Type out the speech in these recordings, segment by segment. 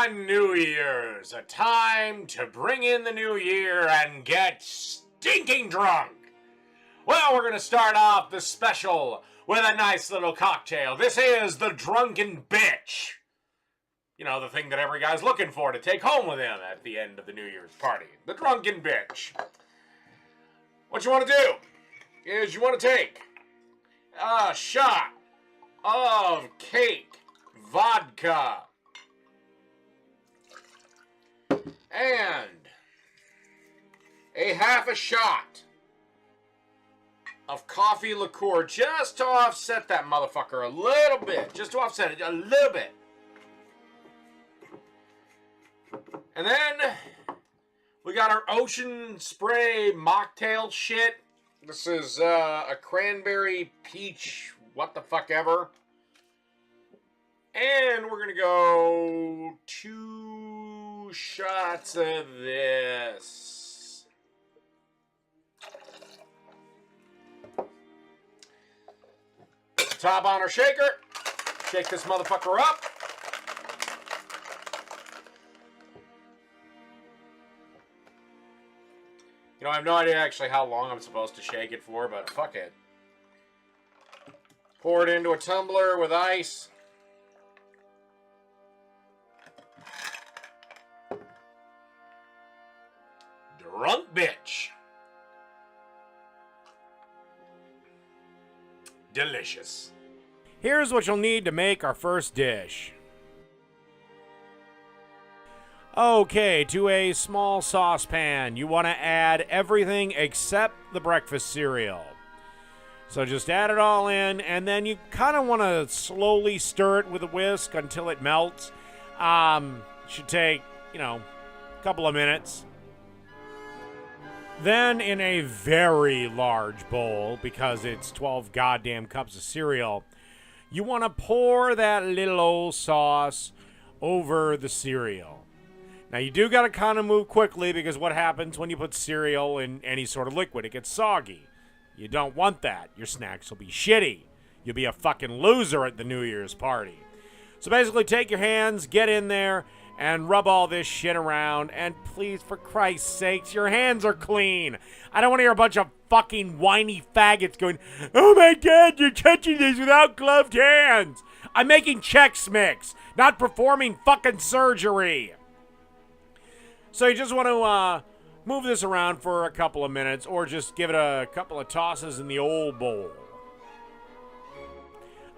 on New Year's, a time to bring in the new year and get stinking drunk. Well, we're going to start off the special with a nice little cocktail. This is the Drunken Bitch. You know, the thing that every guy's looking for to take home with him at the end of the New Year's party. The Drunken Bitch. What you want to do is you want to take a shot of cake vodka and a half a shot of coffee liqueur just to offset that motherfucker a little bit. Just to offset it a little bit. And then we got our Ocean Spray mocktail shit. This is a cranberry peach what the fuck ever. And we're going to go 2 shots of this. Top on our shaker. Shake this motherfucker up. You know, I have no idea actually how long I'm supposed to shake it for, but fuck it. Pour it into a tumbler with ice. Drunk bitch. Delicious. Here's what you'll need to make our first dish. Okay, to a small saucepan, you want to add everything except the breakfast cereal. So just add it all in, and then you kind of want to slowly stir it with a whisk until it melts. Should take, a couple of minutes. Then in a very large bowl, because it's 12 goddamn cups of cereal, you want to pour that little old sauce over the cereal. Now, you do got to kind of move quickly because what happens when you put cereal in any sort of liquid? It gets soggy. You don't want that. Your snacks will be shitty. You'll be a fucking loser at the New Year's party. So basically, take your hands, get in there, and rub all this shit around. And please, for Christ's sakes, your hands are clean. I don't want to hear a bunch of fucking whiny faggots going, "Oh my God, you're touching this without gloved hands." I'm making Chex Mix, not performing fucking surgery. So you just want to move this around for a couple of minutes or just give it a couple of tosses in the old bowl.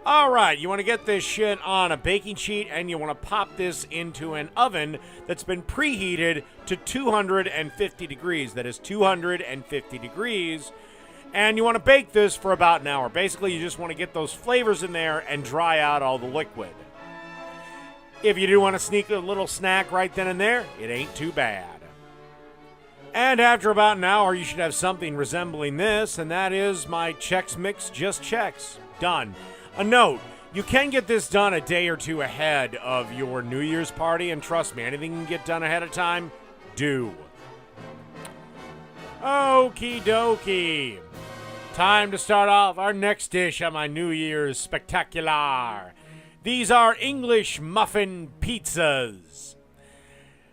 All right, you want to get this shit on a baking sheet and you want to pop this into an oven that's been preheated to 250 degrees. That is 250 degrees. And you want to bake this for about an hour. Basically, you just want to get those flavors in there and dry out all the liquid. If you do want to sneak a little snack right then and there, it ain't too bad. And after about an hour, you should have something resembling this, and that is my Chex Mix Just Chex. Done. A note, you can get this done a day or two ahead of your New Year's party, and trust me, anything you can get done ahead of time, do. Okie dokie. Time to start off our next dish on my New Year's spectacular. These are English muffin pizzas.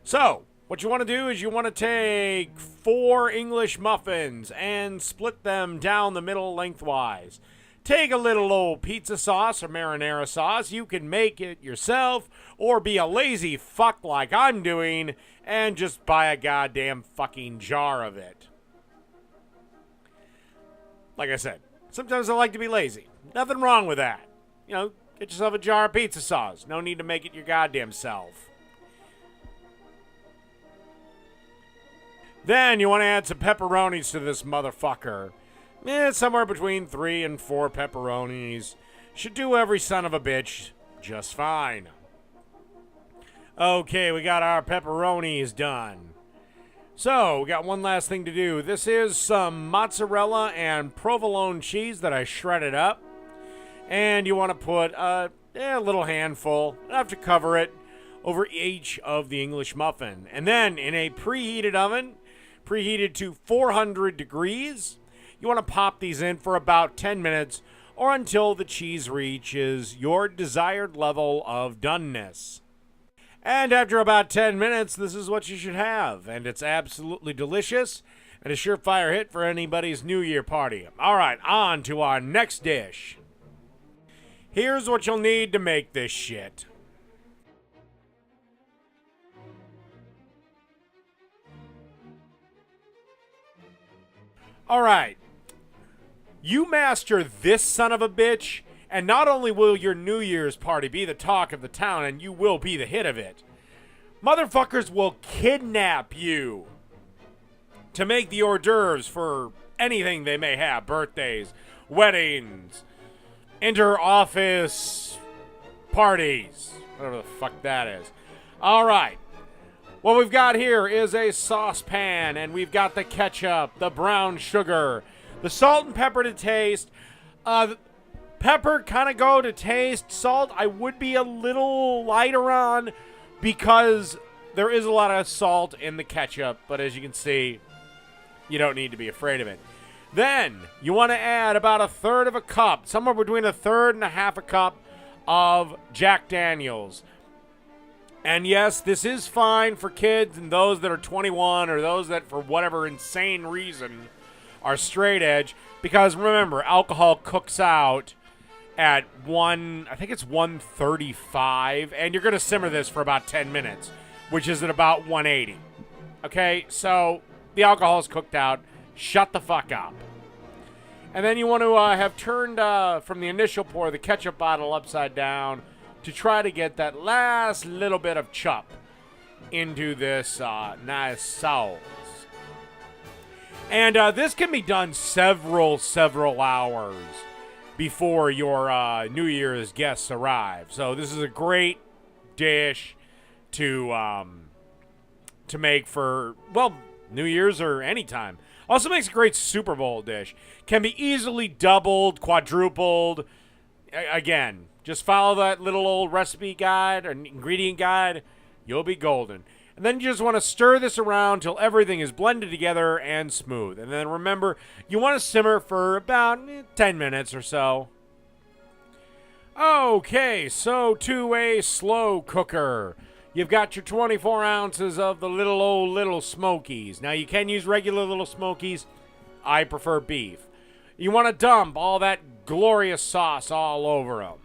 So, what you want to do is you want to take 4 English muffins and split them down the middle lengthwise. Take a little old pizza sauce or marinara sauce. You can make it yourself or be a lazy fuck like I'm doing and just buy a goddamn fucking jar of it. Like I said, sometimes I like to be lazy. Nothing wrong with that. Get yourself a jar of pizza sauce. No need to make it your goddamn self. Then you want to add some pepperonis to this motherfucker. Somewhere between 3 and 4 pepperonis. Should do every son of a bitch just fine. Okay, we got our pepperonis done. So, we got one last thing to do. This is some mozzarella and provolone cheese that I shredded up. And you want to put a little handful, enough to cover it, over each of the English muffin. And then in a preheated oven, preheated to 400 degrees, you want to pop these in for about 10 minutes or until the cheese reaches your desired level of doneness. And after about 10 minutes, this is what you should have. And it's absolutely delicious and a surefire hit for anybody's New Year party. All right, on to our next dish. Here's what you'll need to make this shit. All right. You master this son of a bitch, and not only will your New Year's party be the talk of the town, and you will be the hit of it, motherfuckers will kidnap you to make the hors d'oeuvres for anything they may have. Birthdays, weddings, inter-office parties, whatever the fuck that is. All right. What we've got here is a saucepan, and we've got the ketchup, the brown sugar, the salt and pepper to taste. Pepper kind of go to taste. Salt I would be a little lighter on because there is a lot of salt in the ketchup, but as you can see, you don't need to be afraid of it. Then you want to add about a third of a cup, somewhere between a third and a half a cup of Jack Daniels. And yes, this is fine for kids and those that are 21 or those that for whatever insane reason are straight edge, because remember, alcohol cooks out at I think it's 135, and you're going to simmer this for about 10 minutes, which is at about 180. Okay, so the alcohol is cooked out. Shut the fuck up. And then you want to have turned from the initial pour the ketchup bottle upside down to try to get that last little bit of chup into this nice sauce. And this can be done several hours before your New Year's guests arrive. So this is a great dish to make for, well, New Year's or any time. Also makes a great Super Bowl dish. Can be easily doubled, quadrupled. Again, just follow that little old recipe guide or ingredient guide. You'll be golden. And then you just want to stir this around till everything is blended together and smooth. And then remember, you want to simmer for about 10 minutes or so. Okay, so to a slow cooker. You've got your 24 ounces of the little Smokies. Now, you can use regular little Smokies. I prefer beef. You want to dump all that glorious sauce all over them.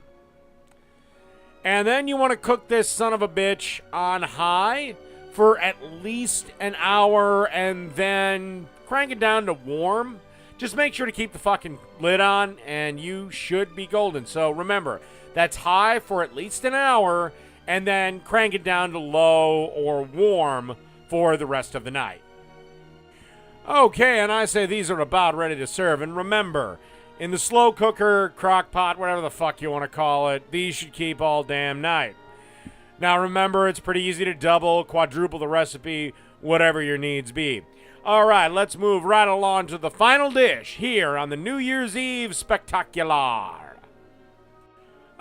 And then you want to cook this son of a bitch on high for at least an hour and then crank it down to warm. Just make sure to keep the fucking lid on and you should be golden. So remember, that's high for at least an hour and then crank it down to low or warm for the rest of the night. Okay, and I say these are about ready to serve. And remember, in the slow cooker, crock pot, whatever the fuck you want to call it, these should keep all damn night. Now remember, it's pretty easy to double, quadruple the recipe, whatever your needs be. All right, let's move right along to the final dish here on the New Year's Eve Spectacular.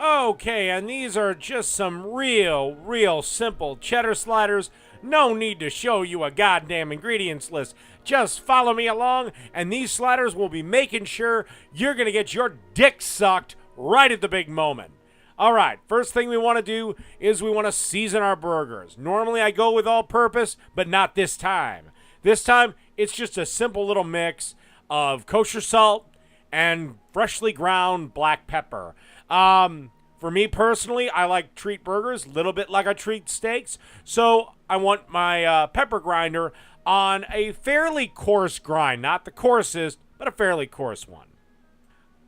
Okay, and these are just some real simple cheddar sliders. No need to show you a goddamn ingredients list. Just follow me along, and these sliders will be making sure you're going to get your dick sucked right at the big moment. All right, first thing we want to do is we want to season our burgers. Normally I go with all-purpose, but not this time. This time, it's just a simple little mix of kosher salt and freshly ground black pepper. For me personally, I like treat burgers a little bit like I treat steaks. So I want my pepper grinder on a fairly coarse grind. Not the coarsest, but a fairly coarse one.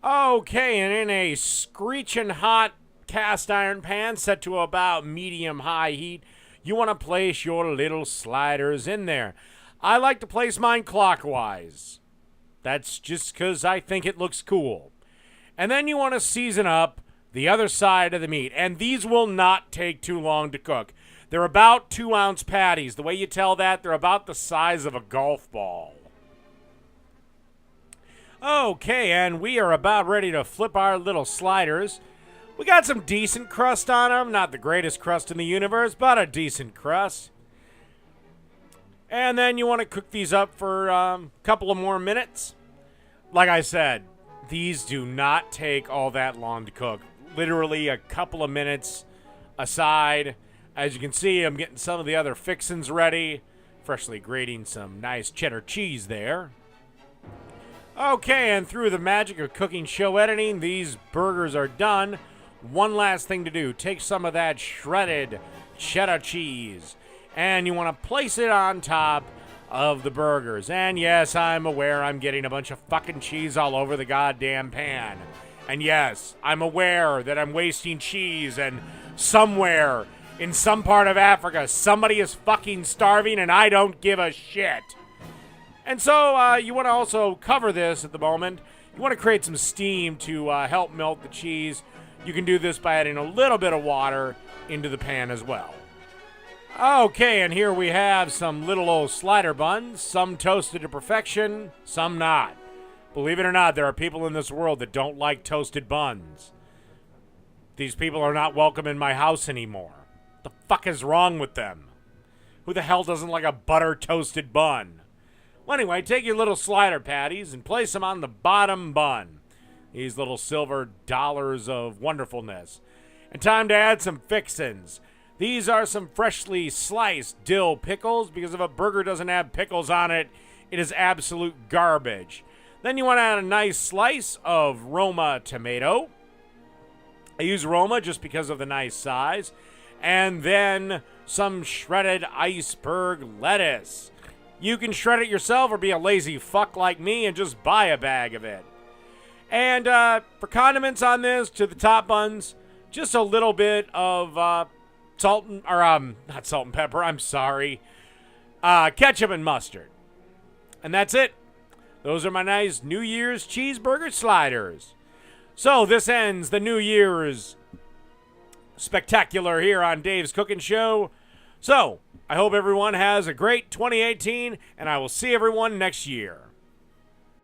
Okay, and in a screeching hot cast iron pan set to about medium-high heat, you want to place your little sliders in there. I like to place mine clockwise. That's just because I think it looks cool. And then you want to season up the other side of the meat. And these will not take too long to cook. They're about 2-ounce patties. The way you tell that, they're about the size of a golf ball. Okay, and we are about ready to flip our little sliders. We got some decent crust on them. Not the greatest crust in the universe, but a decent crust. And then you want to cook these up for a couple of more minutes. Like I said, these do not take all that long to cook. Literally a couple of minutes aside. As you can see, I'm getting some of the other fixins ready. Freshly grating some nice cheddar cheese there. Okay, and through the magic of cooking show editing, these burgers are done. One last thing to do. Take some of that shredded cheddar cheese, and you want to place it on top of the burgers. And yes, I'm aware I'm getting a bunch of fucking cheese all over the goddamn pan. And yes, I'm aware that I'm wasting cheese, and somewhere in some part of Africa, somebody is fucking starving, and I don't give a shit. And so you want to also cover this at the moment. You want to create some steam to help melt the cheese. You can do this by adding a little bit of water into the pan as well. Okay, and here we have some little old slider buns. Some toasted to perfection, some not. Believe it or not, there are people in this world that don't like toasted buns. These people are not welcome in my house anymore. The fuck is wrong with them? Who the hell doesn't like a butter toasted bun? Well, anyway, take your little slider patties and place them on the bottom bun. These little silver dollars of wonderfulness. And time to add some fixins. These are some freshly sliced dill pickles, because if a burger doesn't have pickles on it, it is absolute garbage. Then you want to add a nice slice of Roma tomato. I use Roma just because of the nice size. And then some shredded iceberg lettuce. You can shred it yourself or be a lazy fuck like me and just buy a bag of it. And for condiments on this, to the top buns, just a little bit of not salt and pepper, I'm sorry. Ketchup and mustard. And that's it. Those are my nice New Year's cheeseburger sliders. So this ends the New Year's spectacular here on Dave's Cooking Show. So I hope everyone has a great 2018, and I will see everyone next year.